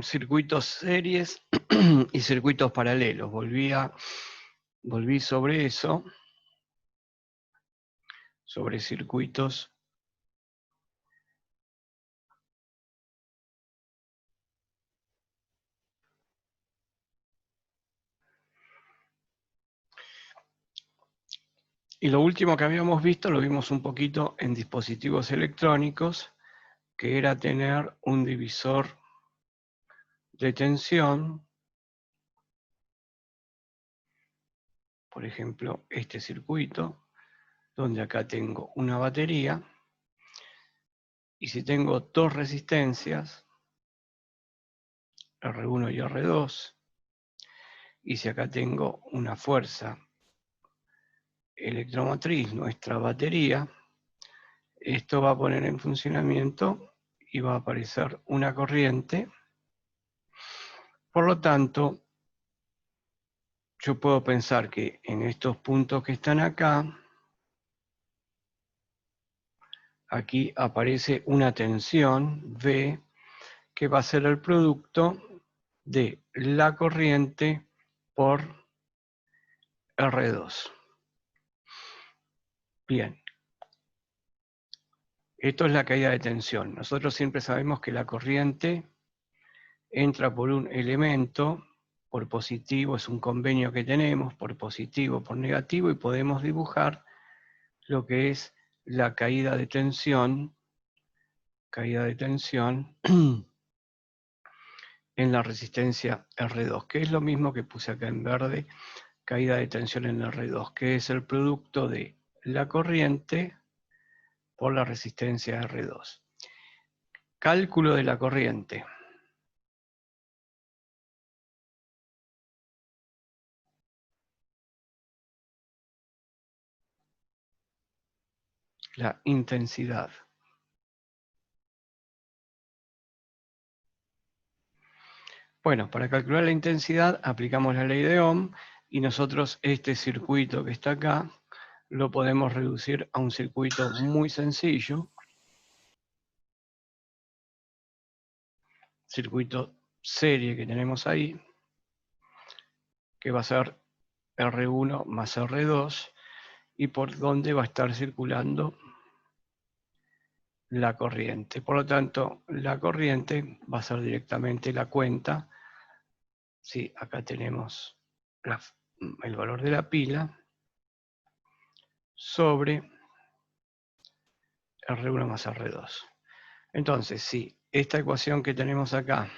circuitos series y circuitos paralelos. Volví sobre eso, sobre circuitos y lo último que habíamos visto, lo vimos un poquito en dispositivos electrónicos, que era tener un divisor de tensión, por ejemplo, este circuito, donde acá tengo una batería, y si tengo dos resistencias, R1 y R2, y si acá tengo una fuerza electromotriz, nuestra batería, esto va a poner en funcionamiento y va a aparecer una corriente. Por lo tanto, yo puedo pensar que en estos puntos que están acá, aquí aparece una tensión V, que va a ser el producto de la corriente por R2. Bien. Esto es la caída de tensión. Nosotros siempre sabemos que la corriente entra por un elemento, por positivo, es un convenio que tenemos, por positivo, por negativo, y podemos dibujar lo que es la caída de tensión en la resistencia R2, que es lo mismo que puse acá en verde, caída de tensión en R2, que es el producto de la corriente por la resistencia R2. Cálculo de la corriente. La intensidad. Bueno, para calcular la intensidad aplicamos la ley de Ohm y nosotros este circuito que está acá lo podemos reducir a un circuito muy sencillo. Circuito serie que tenemos ahí, que va a ser R1 más R2 y por donde va a estar circulando la corriente. Por lo tanto, la corriente va a ser directamente la cuenta. Sí, acá tenemos el valor de la pila sobre R1 más R2. Entonces, si esta ecuación que tenemos acá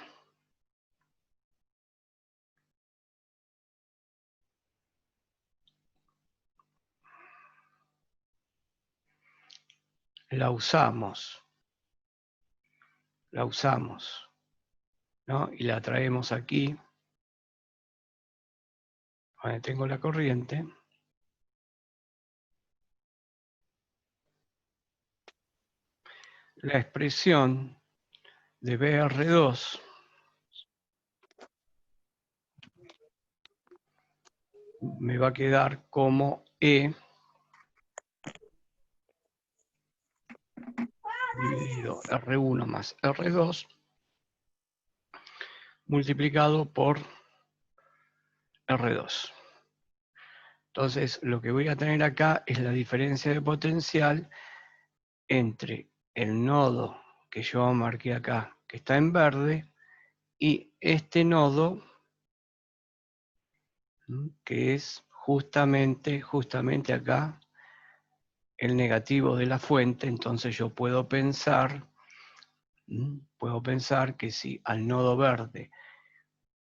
la usamos, ¿no? Y la traemos aquí, donde tengo la corriente, la expresión de BR2 me va a quedar como E dividido R1 más R2 multiplicado por R2. Entonces, lo que voy a tener acá es la diferencia de potencial entre el nodo que yo marqué acá, que está en verde, y este nodo, que es justamente acá, el negativo de la fuente. Entonces yo puedo pensar que si al nodo verde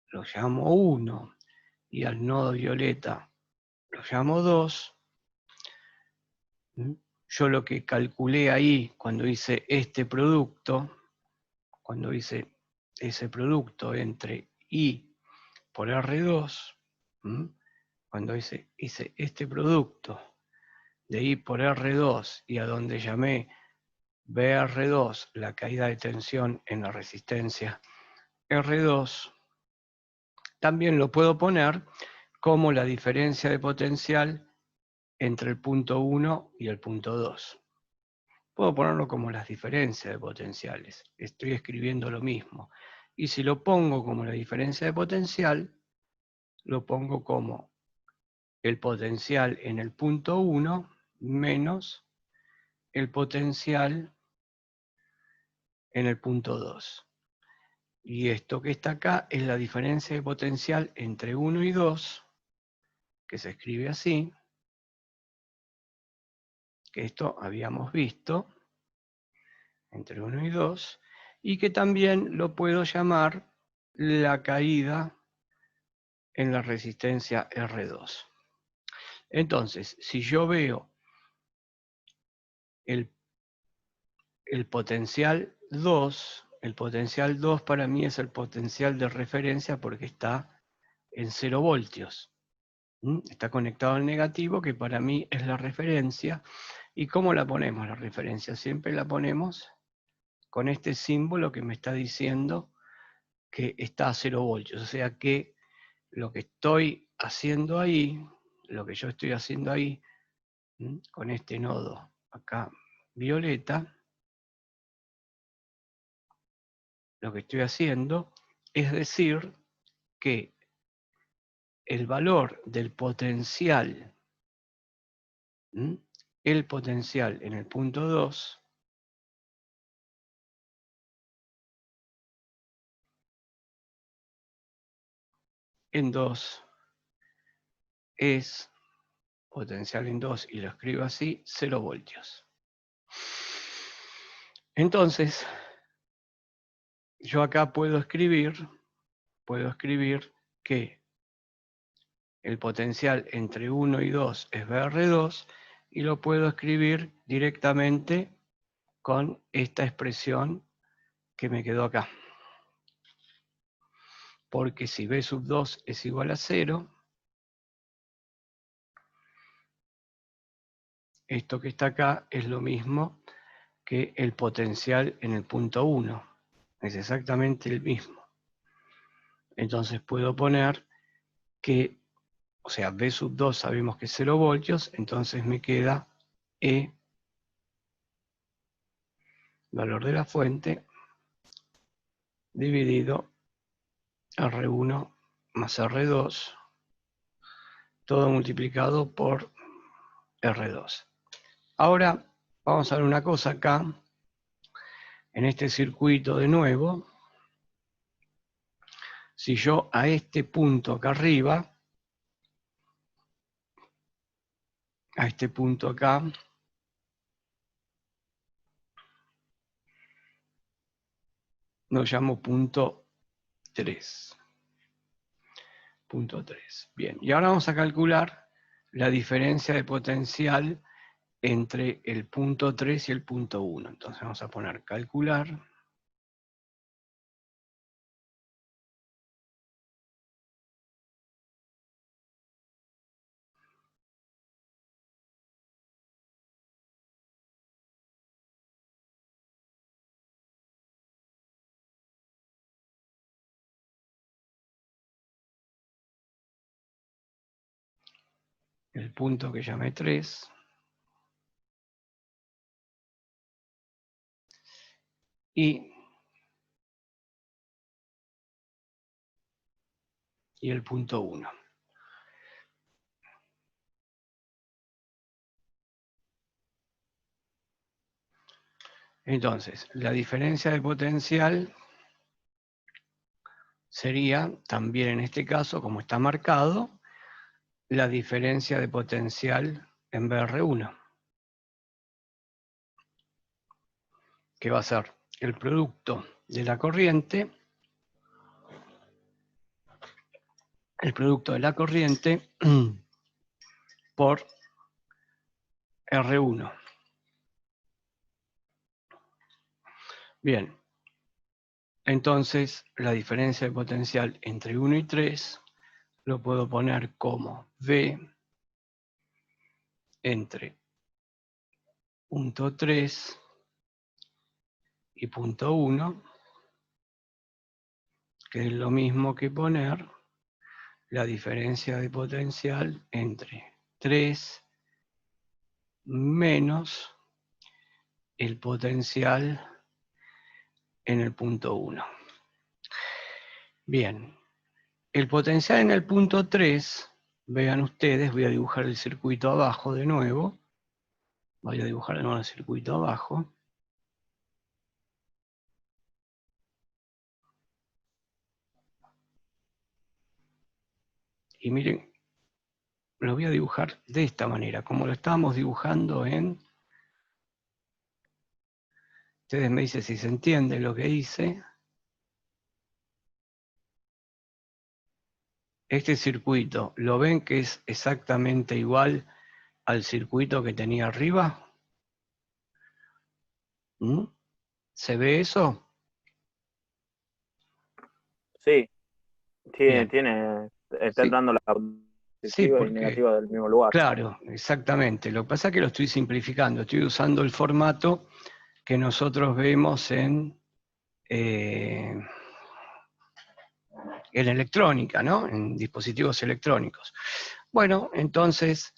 lo llamo 1 y al nodo violeta lo llamo 2, yo lo que calculé ahí cuando hice este producto, cuando hice ese producto entre I por R2, cuando hice este producto de I por R2 y a donde llamé BR2 la caída de tensión en la resistencia R2, también lo puedo poner como la diferencia de potencial entre el punto 1 y el punto 2. puedo ponerlo como las diferencias de potenciales. Estoy escribiendo lo mismo. Y si lo pongo como la diferencia de potencial, lo pongo como el potencial en el punto 1 menos el potencial en el punto 2. Y esto que está acá es la diferencia de potencial entre 1 y 2, que se escribe así, que esto habíamos visto, entre 1 y 2, y que también lo puedo llamar la caída en la resistencia R2. Entonces, si yo veo el potencial 2, el potencial 2 para mí es el potencial de referencia porque está en 0 voltios. Está conectado al negativo, que para mí es la referencia. ¿Y cómo la ponemos la referencia? Siempre la ponemos con este símbolo que me está diciendo que está a 0 voltios. O sea que lo que estoy haciendo ahí, lo que yo estoy haciendo ahí, con este nodo acá violeta, lo que estoy haciendo es decir que el valor del potencial, el potencial en el punto 2, en 2 es potencial en 2, y lo escribo así, 0 voltios. Entonces, yo acá puedo escribir que el potencial entre 1 y 2 es BR2, y lo puedo escribir directamente con esta expresión que me quedó acá. Porque si B sub 2 es igual a 0, esto que está acá es lo mismo que el potencial en el punto 1. Es exactamente el mismo. Entonces puedo poner que, o sea, B sub 2 sabemos que es 0 voltios, entonces me queda E, valor de la fuente, dividido R1 más R2, todo multiplicado por R2. Ahora vamos a ver una cosa acá, en este circuito de nuevo. Si yo a este punto acá arriba, a este punto acá, lo llamo punto 3. Punto 3. Bien, y ahora vamos a calcular la diferencia de potencial entre el punto 3 y el punto 1. Entonces vamos a poner calcular. El punto que llamé 3. Y el punto 1. Entonces, la diferencia de potencial sería, también en este caso, como está marcado, la diferencia de potencial en BR1, que va a ser el producto de la corriente, por R1. Bien, entonces la diferencia de potencial entre 1 y 3 lo puedo poner como V entre punto 3 y punto 1, que es lo mismo que poner la diferencia de potencial entre 3 menos el potencial en el punto 1. Bien, el potencial en el punto 3, vean ustedes, voy a dibujar el circuito abajo de nuevo. Voy a dibujar de nuevo el circuito abajo. Y miren, lo voy a dibujar de esta manera, como lo estábamos dibujando en... Ustedes me dicen si se entiende lo que hice. Este circuito, ¿lo ven que es exactamente igual al circuito que tenía arriba? ¿Mm? ¿Se ve eso? Sí, Bien. está Sí, entrando la sí, positiva y porque, negativa del mismo lugar. claro, exactamente. Lo que pasa es que lo estoy simplificando. Estoy usando el formato que nosotros vemos en electrónica, ¿no? En dispositivos electrónicos. Bueno, entonces,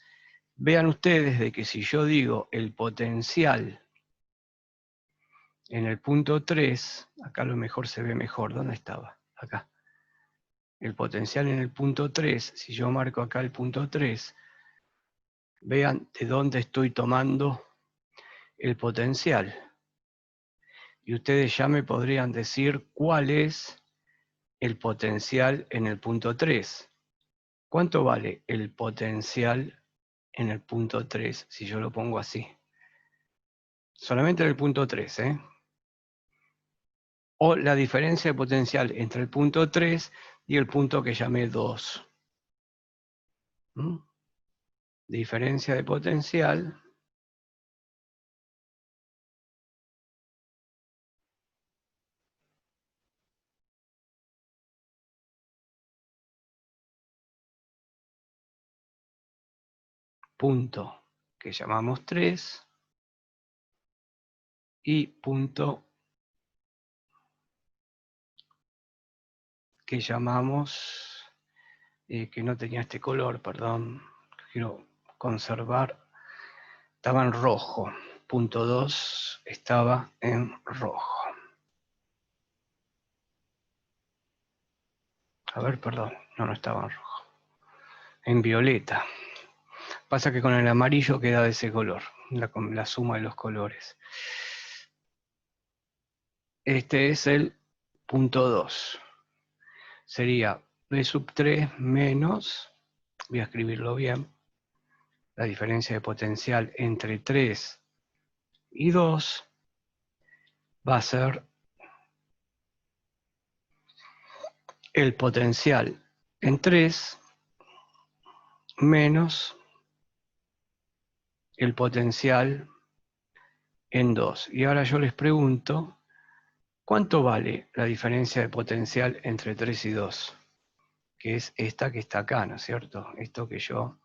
vean ustedes de que si yo digo el potencial en el punto 3, acá a lo mejor se ve mejor, ¿dónde estaba? Acá. El potencial en el punto 3, si yo marco acá el punto 3, vean de dónde estoy tomando el potencial. Y ustedes ya me podrían decir cuál es el potencial en el punto 3. ¿Cuánto vale el potencial en el punto 3 si yo lo pongo así? Solamente en el punto 3, ¿eh? O la diferencia de potencial entre el punto 3 y el punto que llamé 2. ¿Mm? Diferencia de potencial punto que llamamos 3 y punto que llamamos, que no tenía este color, perdón, quiero conservar, estaba en rojo, punto 2 estaba en rojo. A ver, perdón, no estaba en rojo, en violeta. Pasa que con el amarillo queda de ese color, la suma de los colores. Este es el punto 2. Sería B sub 3 menos, voy a escribirlo bien, la diferencia de potencial entre 3 y 2 va a ser el potencial en 3 menos el potencial en 2. Y ahora yo les pregunto, ¿cuánto vale la diferencia de potencial entre 3 y 2? Que es esta que está acá, ¿no es cierto? Esto que yo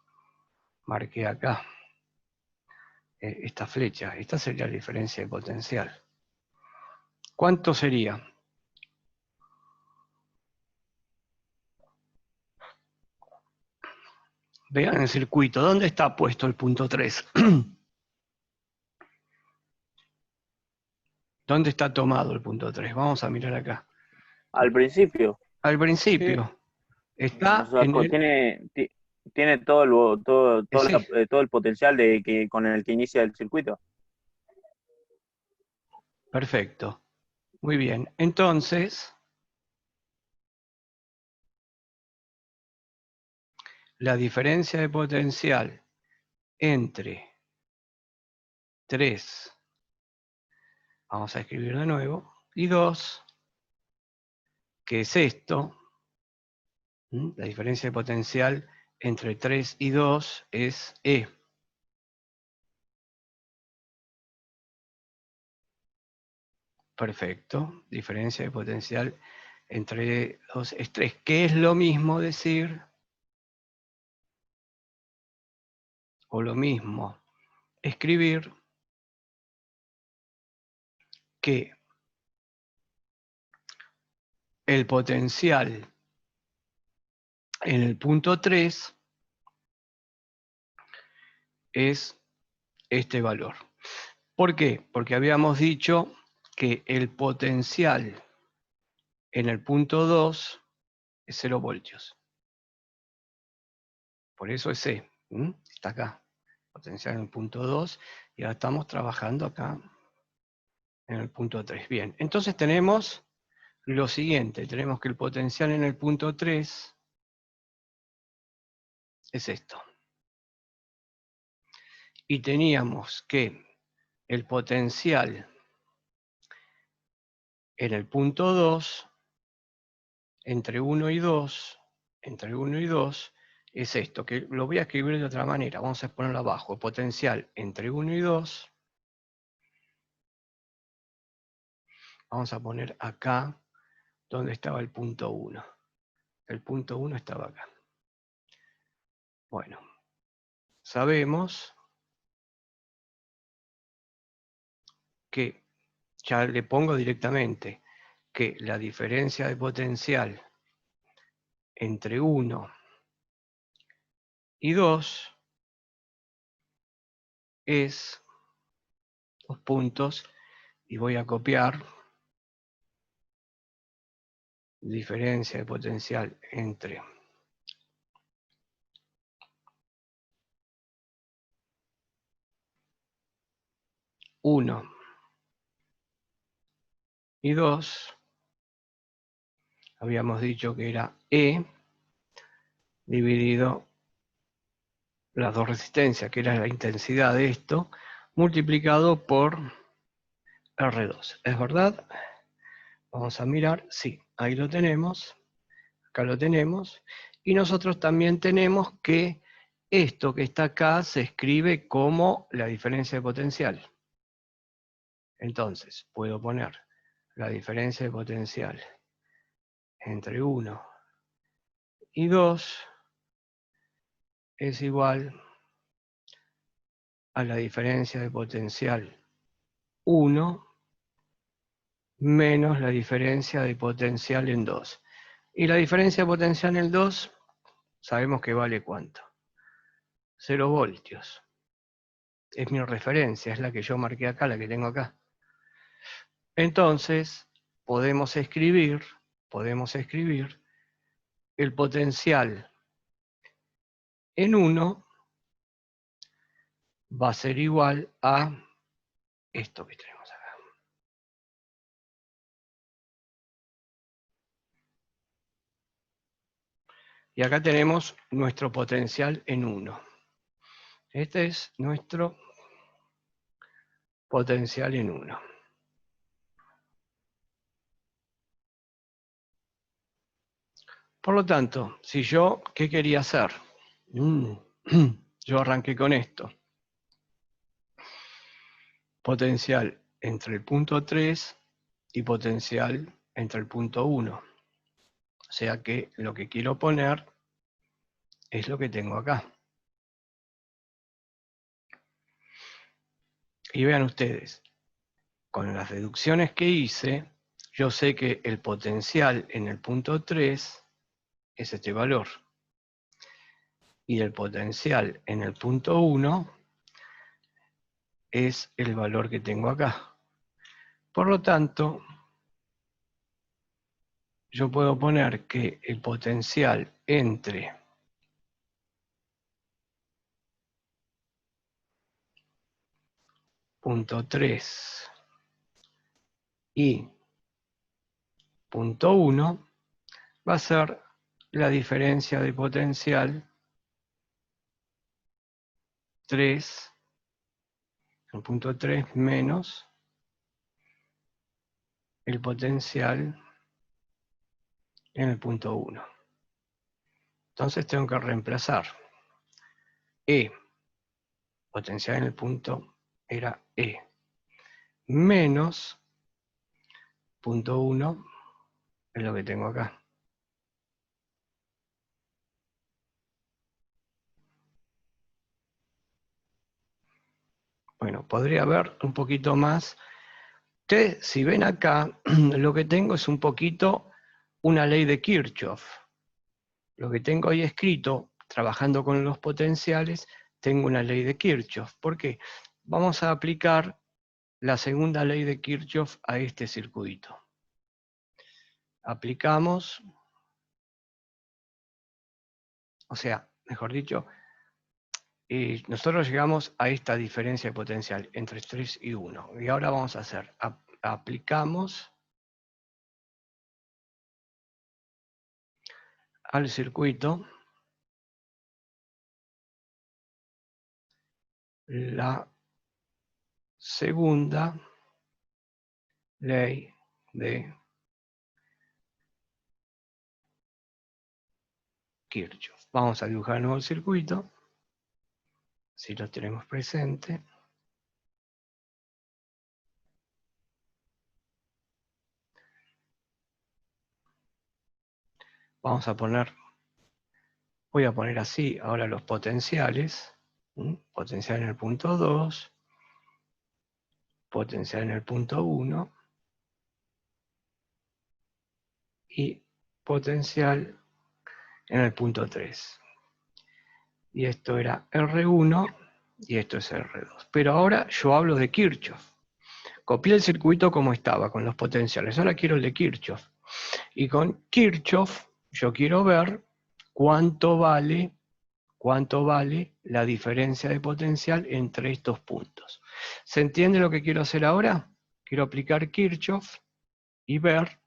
marqué acá. Esta flecha, esta sería la diferencia de potencial. ¿Cuánto sería? Vean el circuito, ¿dónde está puesto el punto 3? ¿Dónde está tomado el punto 3? Vamos a mirar acá. Al principio, Al sí, principio, o está sea, en el... tiene Sí, todo el potencial con el que inicia el circuito. perfecto. Muy bien. Entonces, la diferencia de potencial entre 3, vamos a escribir de nuevo, y 2, que es esto, la diferencia de potencial entre 3 y 2 es E. Perfecto. Diferencia de potencial entre 2 es 3, que es lo mismo decir, o lo mismo escribir, que el potencial en el punto 3 es este valor. ¿Por qué? Porque habíamos dicho que el potencial en el punto 2 es 0 voltios. Por eso es E, está acá. Potencial en el punto 2, y ahora estamos trabajando acá en el punto 3. Bien, entonces tenemos lo siguiente, tenemos que el potencial en el punto 3 es esto. Y teníamos que el potencial en el punto 2, entre 1 y 2, es esto, que lo voy a escribir de otra manera, vamos a ponerlo abajo, el potencial entre 1 y 2, vamos a poner acá donde estaba el punto 1. El punto 1 estaba acá. Bueno, sabemos que, ya le pongo directamente, que la diferencia de potencial entre 1 y 2 es 2 puntos, y voy a copiar diferencia de potencial entre 1 y 2, habíamos dicho que era E dividido las dos resistencias, que era la intensidad de esto, multiplicado por R2. ¿Es verdad? Vamos a mirar, sí, ahí lo tenemos, acá lo tenemos, y nosotros también tenemos que esto que está acá se escribe como la diferencia de potencial. Entonces, puedo poner la diferencia de potencial entre 1 y 2 es igual a la diferencia de potencial 1 menos la diferencia de potencial en 2. Y la diferencia de potencial en 2, sabemos que vale ¿cuánto? 0 voltios. Es mi referencia, es la que yo marqué acá, la que tengo acá. Entonces, podemos escribir el potencial en 1 va a ser igual a esto que tenemos acá. Y acá tenemos nuestro potencial en 1. Este es nuestro potencial en 1. Por lo tanto, si yo, ¿qué quería hacer? Yo arranqué con esto. Potencial entre el punto 3 y potencial entre el punto 1. O sea que lo que quiero poner es lo que tengo acá. Y vean ustedes, con las deducciones que hice, yo sé que el potencial en el punto 3 es este valor. Y el potencial en el punto 1 es el valor que tengo acá. Por lo tanto, yo puedo poner que el potencial entre punto 3 y punto 1 va a ser la diferencia de potencial 3, el punto 3 menos el potencial en el punto 1. Entonces tengo que reemplazar E, potencial en el punto era E, menos punto 1 es lo que tengo acá. Bueno, podría haber un poquito más. Ustedes, si ven acá, lo que tengo es un poquito una ley de Kirchhoff. Lo que tengo ahí escrito, trabajando con los potenciales, tengo una ley de Kirchhoff. ¿Por qué? Vamos a aplicar la segunda ley de Kirchhoff a este circuito. Aplicamos, o sea, mejor dicho, nosotros llegamos a esta diferencia de potencial entre 3 y 1. Y ahora vamos a hacer, aplicamos al circuito la segunda ley de Kirchhoff. Vamos a dibujar de nuevo el circuito, si lo tenemos presente. Vamos a poner, voy a poner así ahora los potenciales. Potencial en el punto 2, potencial en el punto 1 y potencial en el punto 3. Y esto era R1 y esto es R2. Pero ahora yo hablo de Kirchhoff. Copié el circuito como estaba, con los potenciales. Ahora quiero el de Kirchhoff. Y con Kirchhoff yo quiero ver cuánto vale la diferencia de potencial entre estos puntos. ¿Se entiende lo que quiero hacer ahora? Quiero aplicar Kirchhoff y ver,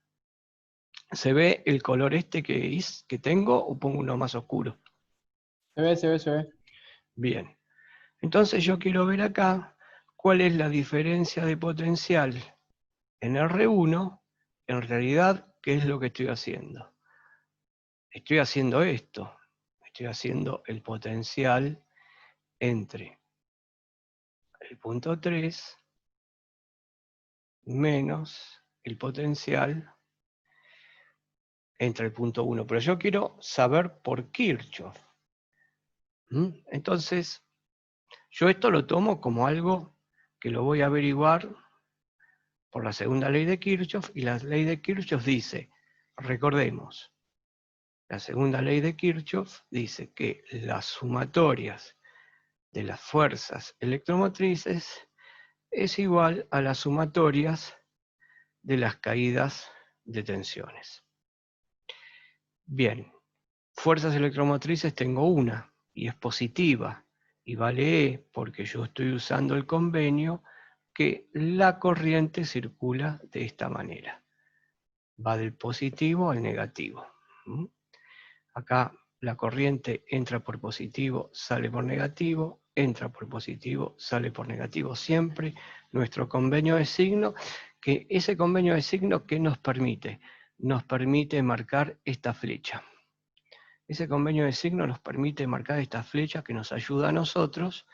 ¿se ve el color este que tengo o pongo uno más oscuro? Se ve. Bien. Entonces yo quiero ver acá cuál es la diferencia de potencial en R1. En realidad, ¿qué es lo que estoy haciendo? Estoy haciendo esto. Estoy haciendo el potencial entre el punto 3 menos el potencial entre el punto 1. Pero yo quiero saber por Kirchhoff. Entonces, yo esto lo tomo como algo que lo voy a averiguar por la segunda ley de Kirchhoff, y la ley de Kirchhoff dice, recordemos, la segunda ley de Kirchhoff dice que las sumatorias de las fuerzas electromotrices es igual a las sumatorias de las caídas de tensiones. Bien, fuerzas electromotrices tengo una, y es positiva, y vale E, porque yo estoy usando el convenio que la corriente circula de esta manera. Va del positivo al negativo. Acá la corriente entra por positivo, sale por negativo, entra por positivo, sale por negativo. Siempre nuestro convenio de signo, que ese convenio de signo, ¿qué nos permite? Nos permite marcar esta flecha. Ese convenio de signo nos permite marcar esta flecha que nos ayuda a nosotros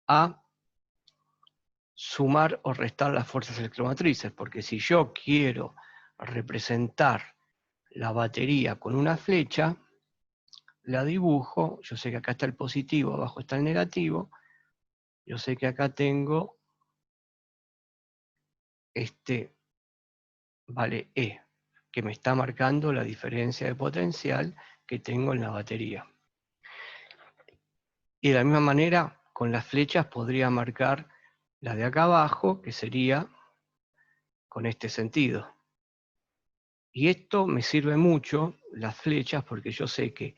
a sumar o restar las fuerzas electromotrices, porque si yo quiero representar la batería con una flecha, la dibujo, yo sé que acá está el positivo, abajo está el negativo, yo sé que acá tengo vale E, que me está marcando la diferencia de potencial que tengo en la batería. Y de la misma manera, con las flechas podría marcar la de acá abajo, que sería con este sentido. Y esto me sirve mucho, las flechas, porque yo sé que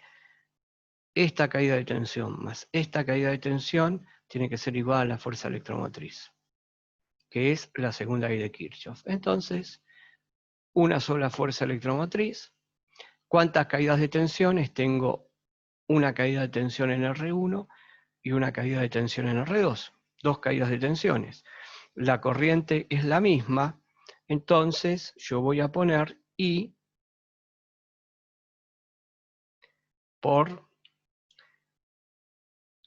esta caída de tensión más esta caída de tensión tiene que ser igual a la fuerza electromotriz, que es la segunda ley de Kirchhoff. Entonces, una sola fuerza electromotriz. ¿Cuántas caídas de tensiones? Tengo una caída de tensión en R1 y una caída de tensión en R2. Dos caídas de tensiones. La corriente es la misma, entonces yo voy a poner I por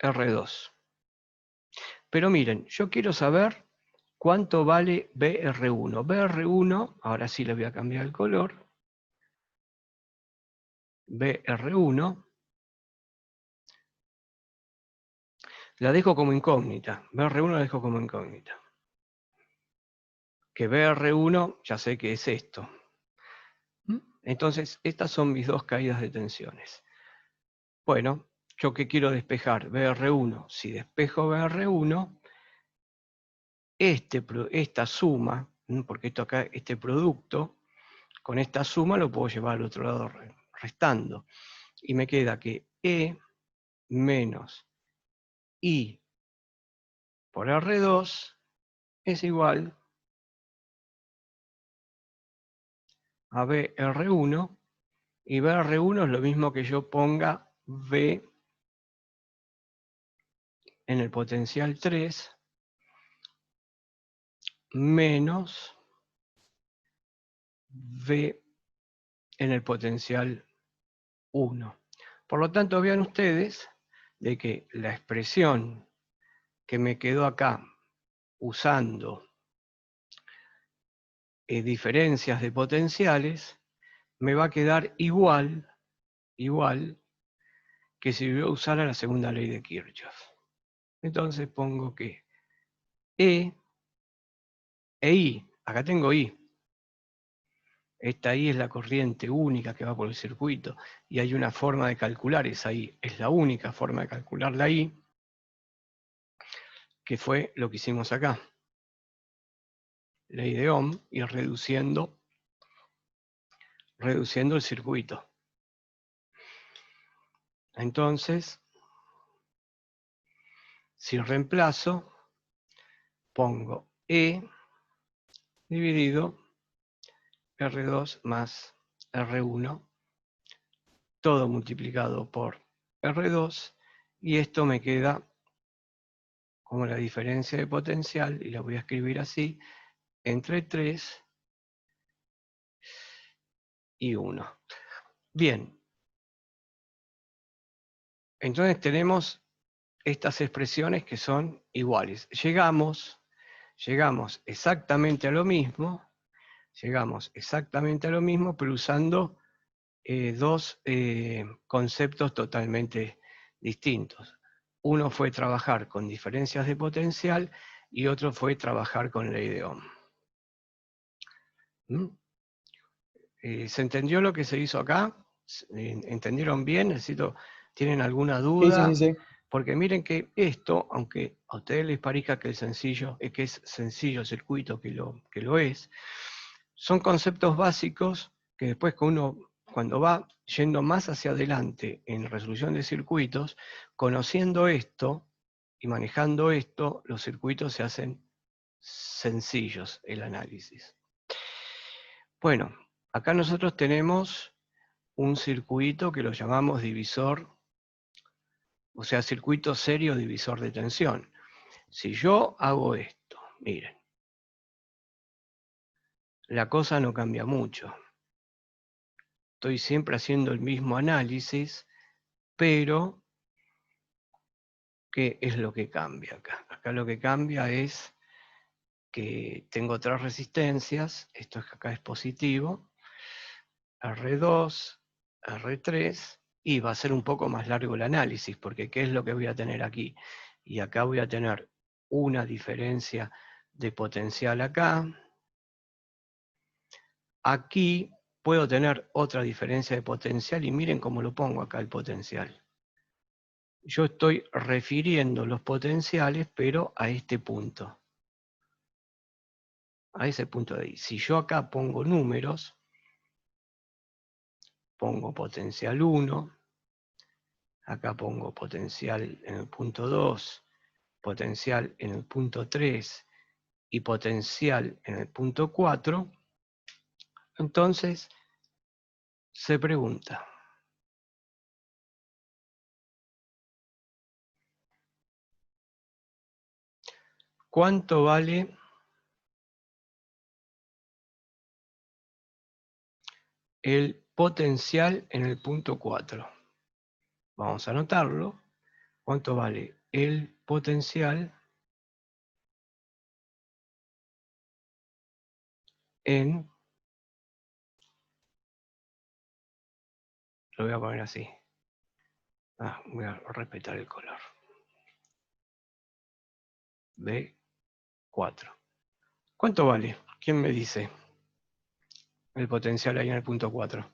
R2. Pero miren, yo quiero saber cuánto vale BR1. BR1, ahora sí le voy a cambiar el color. BR1 la dejo como incógnita. BR1 la dejo como incógnita. Que BR1 ya sé que es esto. Entonces, estas son mis dos caídas de tensiones. Bueno, ¿yo qué quiero despejar? BR1. Si despejo BR1, esta suma, porque esto acá, este producto, con esta suma lo puedo llevar al otro lado restando. Y me queda que E menos I por R2 es igual a BR1, y BR1 es lo mismo que yo ponga V en el potencial 3 menos V en el potencial 1. Por lo tanto, vean ustedes de que la expresión que me quedó acá usando diferencias de potenciales me va a quedar igual que si yo usara la segunda ley de Kirchhoff. Entonces pongo que E e I, acá tengo I. Esta I es la corriente única que va por el circuito y hay una forma de calcular esa I. Es la única forma de calcular la I, que fue lo que hicimos acá. Ley de Ohm, y reduciendo el circuito. Entonces, si reemplazo, pongo E dividido R2 más R1, todo multiplicado por R2, y esto me queda como la diferencia de potencial, y la voy a escribir así, entre 3 y 1. Bien, entonces tenemos estas expresiones que son iguales. Llegamos exactamente a lo mismo, pero usando dos conceptos totalmente distintos. Uno fue trabajar con diferencias de potencial y otro fue trabajar con ley de Ohm. ¿Se entendió lo que se hizo acá? ¿Entendieron bien? ¿Tienen alguna duda? Sí, sí, sí. Porque miren que esto, aunque a ustedes les parezca que, que es sencillo el circuito, que lo es, son conceptos básicos que después cuando va yendo más hacia adelante en resolución de circuitos, conociendo esto y manejando esto, los circuitos se hacen sencillos, el análisis. Bueno, acá nosotros tenemos un circuito que lo llamamos divisor, o sea, circuito serio divisor de tensión. Si yo hago esto, miren, la cosa no cambia mucho. Estoy siempre haciendo el mismo análisis, pero ¿qué es lo que cambia acá? Acá lo que cambia es que tengo otras resistencias, esto acá es positivo, R2, R3, y va a ser un poco más largo el análisis, porque ¿qué es lo que voy a tener aquí? Y acá voy a tener una diferencia de potencial acá. Aquí puedo tener otra diferencia de potencial, y miren cómo lo pongo acá el potencial. Yo estoy refiriendo los potenciales, pero a este punto. A ese punto de ahí. Si yo acá pongo números, pongo potencial 1, acá pongo potencial en el punto 2, potencial en el punto 3 y potencial en el punto 4, entonces se pregunta, ¿cuánto vale el potencial en el punto 4? Vamos a anotarlo. ¿Cuánto vale el potencial en... Lo voy a poner así. Voy a respetar el color. B4. ¿Cuánto vale? ¿Quién me dice el potencial ahí en el punto 4?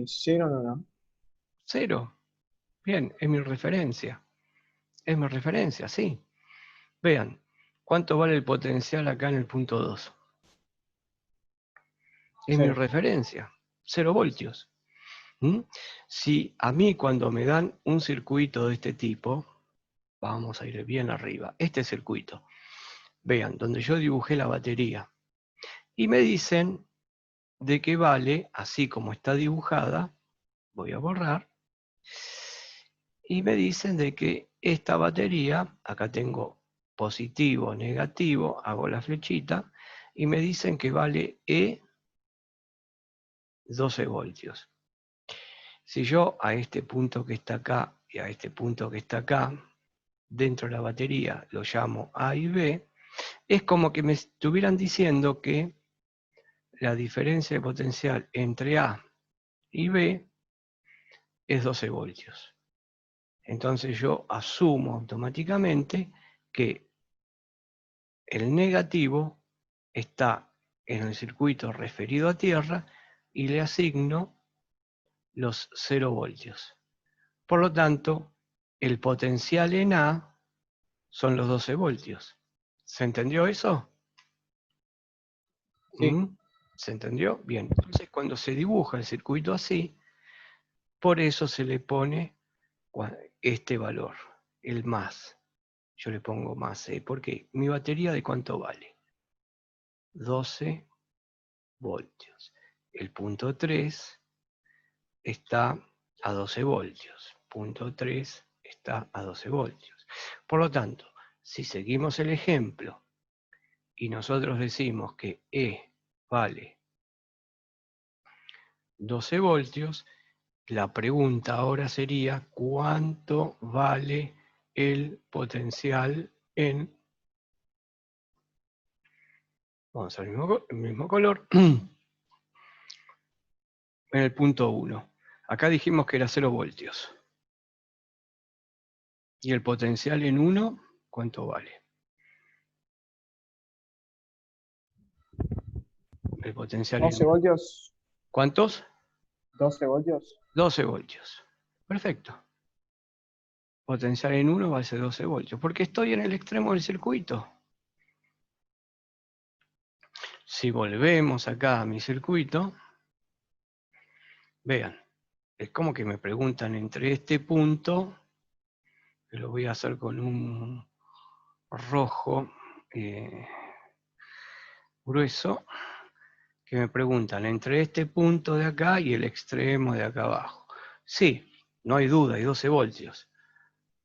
Cero, no. 0. Bien, es mi referencia. Es mi referencia, sí. Vean, ¿cuánto vale el potencial acá en el punto 2? Es mi Cero. referencia, 0 voltios. ¿Mm? Si a mí cuando me dan un circuito de este tipo, vamos a ir bien arriba, este circuito, vean, donde yo dibujé la batería, y me dicen de que vale, así como está dibujada, voy a borrar, y me dicen de que esta batería, acá tengo positivo, negativo, hago la flechita, y me dicen que vale E 12 voltios. Si yo a este punto que está acá y a este punto que está acá, dentro de la batería lo llamo A y B, es como que me estuvieran diciendo que la diferencia de potencial entre A y B es 12 voltios. Entonces yo asumo automáticamente que el negativo está en el circuito referido a tierra y le asigno los 0 voltios. Por lo tanto, el potencial en A son los 12 voltios. ¿Se entendió eso? Sí. ¿Se entendió? Bien. Entonces, cuando se dibuja el circuito así, por eso se le pone este valor, el más. Yo le pongo más, porque mi batería ¿de cuánto vale? 12 voltios. El punto 3 está a 12 voltios. Punto 3 está a 12 voltios. Por lo tanto, si seguimos el ejemplo y nosotros decimos que E vale 12 voltios, la pregunta ahora sería ¿cuánto vale el potencial en, vamos al mismo color, en el punto 1? Acá dijimos que era 0 voltios. ¿Y el potencial en 1 cuánto vale? El potencial en 12 1. voltios. ¿Cuántos? 12 voltios. 12 voltios. Perfecto. Potencial en 1 va a ser 12 voltios, porque estoy en el extremo del circuito. Si volvemos acá a mi circuito, vean, es como que me preguntan entre este punto, que lo voy a hacer con un rojo grueso, que me preguntan entre este punto de acá y el extremo de acá abajo. Sí, no hay duda, hay 12 voltios.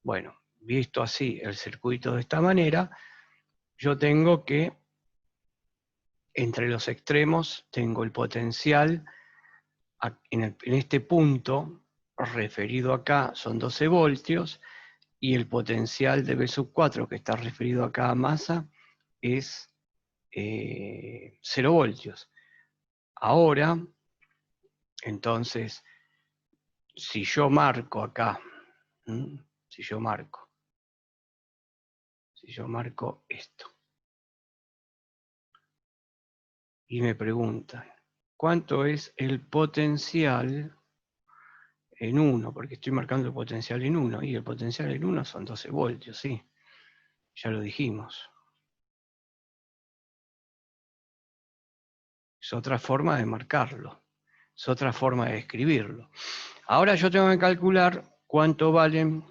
Bueno, visto así el circuito de esta manera, yo tengo que, entre los extremos, tengo el potencial, en este punto, referido acá, son 12 voltios, y el potencial de B sub 4, que está referido acá a masa, es 0 voltios. Ahora, entonces, si yo marco acá, si yo marco esto, y me preguntan, ¿cuánto es el potencial en 1? Porque estoy marcando el potencial en 1, y el potencial en 1 son 12 voltios, sí, ya lo dijimos. Es otra forma de marcarlo, es otra forma de escribirlo. Ahora yo tengo que calcular cuánto valen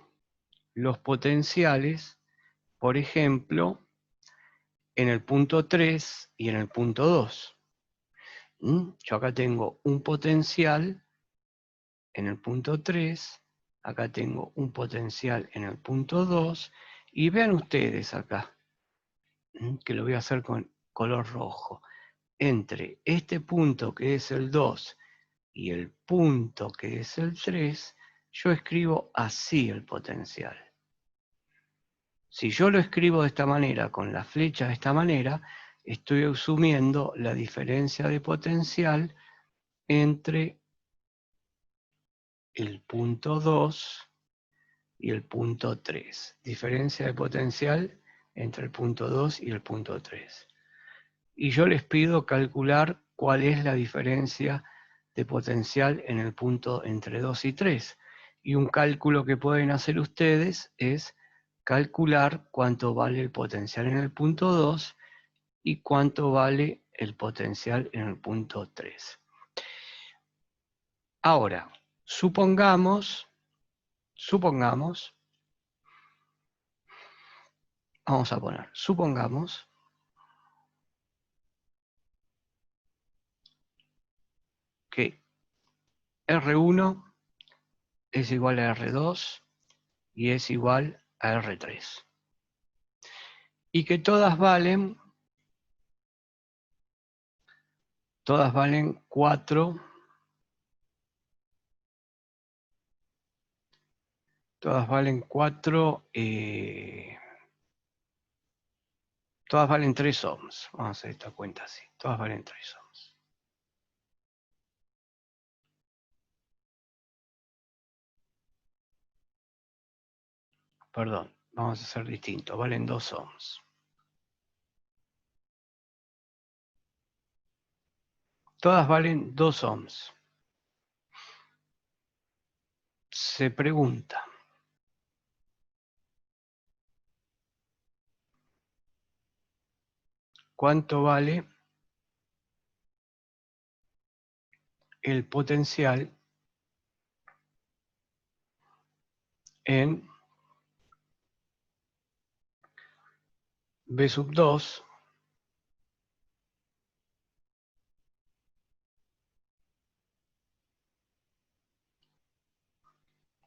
los potenciales, por ejemplo, en el punto 3 y en el punto 2. Yo acá tengo un potencial en el punto 3, acá tengo un potencial en el punto 2, y vean ustedes acá, que lo voy a hacer con color rojo, entre este punto que es el 2 y el punto que es el 3, yo escribo así el potencial. Si yo lo escribo de esta manera, con la flecha de esta manera, estoy asumiendo la diferencia de potencial entre el punto 2 y el punto 3. Diferencia de potencial entre el punto 2 y el punto 3. Y yo les pido calcular cuál es la diferencia de potencial en el punto entre 2 y 3. Y un cálculo que pueden hacer ustedes es calcular cuánto vale el potencial en el punto 2 y cuánto vale el potencial en el punto 3. Ahora, supongamos, vamos a poner, supongamos que R1 es igual a R2 y es igual a R3. Y que todas valen 4. Todas valen 4. Todas valen 3 ohms. Vamos a hacer esta cuenta así. Todas valen 3 ohms. Perdón, vamos a hacer distinto. Valen 2 ohms. Todas valen 2 ohms. Se pregunta, ¿cuánto vale el potencial en B2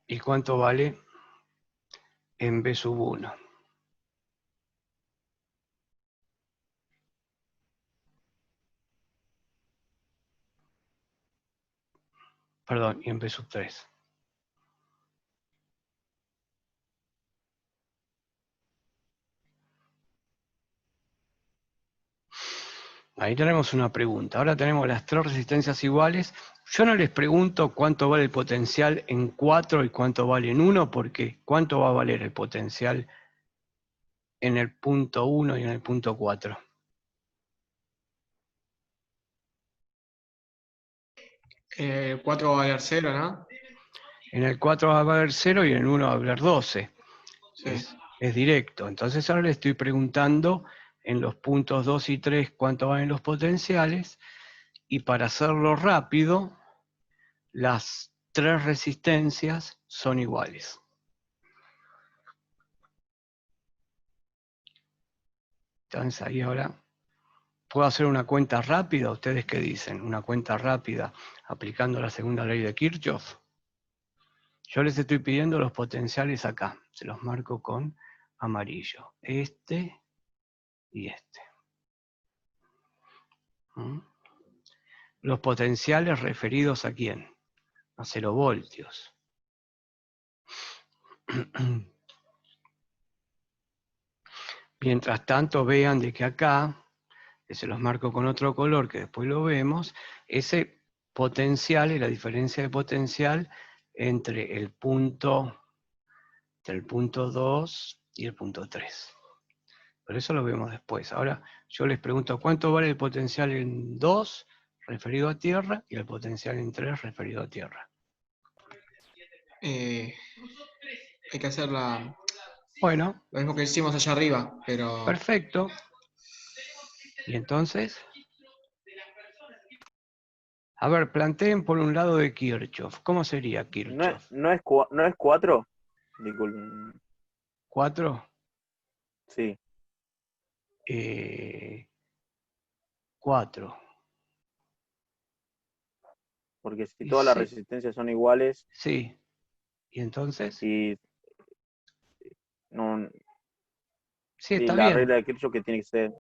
y cuánto vale en B1? Perdón, y en B3. Ahí tenemos una pregunta. Ahora tenemos las 3 resistencias iguales. Yo no les pregunto cuánto vale el potencial en 4 y cuánto vale en 1, porque ¿cuánto va a valer el potencial en el punto 1 y en el punto 4? 4 va a valer 0, ¿no? En el 4 va a valer 0 y en el 1 va a valer 12. Sí. Es directo. Entonces ahora le estoy preguntando en los puntos 2 y 3 cuánto valen los potenciales. Y para hacerlo rápido, las 3 resistencias son iguales. Entonces ahí ahora puedo hacer una cuenta rápida. ¿Ustedes qué dicen? Una cuenta rápida aplicando la segunda ley de Kirchhoff. Yo les estoy pidiendo los potenciales acá. Se los marco con amarillo. Este y este. ¿Mm? Los potenciales referidos a quién? A 0 voltios. Mientras tanto vean de que acá, que se los marco con otro color que después lo vemos, ese potencial es la diferencia de potencial entre el punto 2 y el punto 3. Pero eso lo vemos después. Ahora yo les pregunto cuánto vale el potencial en 2 referido a tierra y el potencial en 3 referido a tierra. Hay que hacer Bueno, lo mismo que hicimos allá arriba, pero perfecto. Y entonces, a ver, planteen por un lado de Kirchhoff. ¿Cómo sería Kirchhoff? ¿No es 4? Disculpen. ¿4? Sí. 4. Porque si Y todas las sí, resistencias son iguales sí. ¿Y entonces? y no, Sí, y está la bien. regla de Kirchhoff que tiene que ser